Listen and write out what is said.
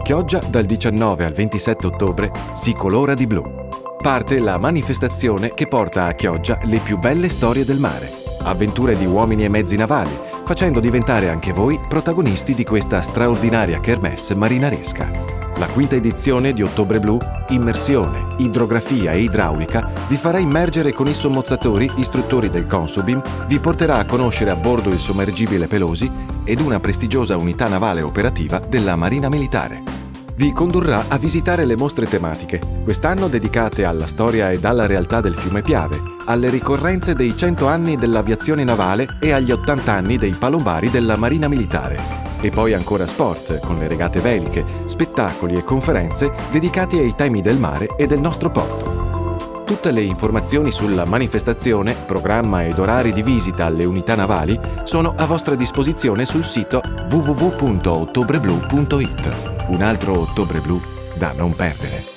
Chioggia dal 19 al 27 ottobre si colora di blu. Parte la manifestazione che porta a Chioggia le più belle storie del mare, avventure di uomini e mezzi navali, facendo diventare anche voi protagonisti di questa straordinaria kermesse marinaresca. La quinta edizione di Ottobre Blu, immersione, idrografia e idraulica, vi farà immergere con i sommozzatori istruttori del Consubim, vi porterà a conoscere a bordo il sommergibile Pelosi ed una prestigiosa unità navale operativa della Marina Militare. Vi condurrà a visitare le mostre tematiche, quest'anno dedicate alla storia ed alla realtà del fiume Piave, alle ricorrenze dei 100 anni dell'aviazione navale e agli 80 anni dei palombari della Marina Militare. E poi ancora sport, con le regate veliche, spettacoli e conferenze dedicati ai temi del mare e del nostro porto. Tutte le informazioni sulla manifestazione, programma ed orari di visita alle unità navali sono a vostra disposizione sul sito www.ottobreblu.it. Un altro Ottobre Blu da non perdere.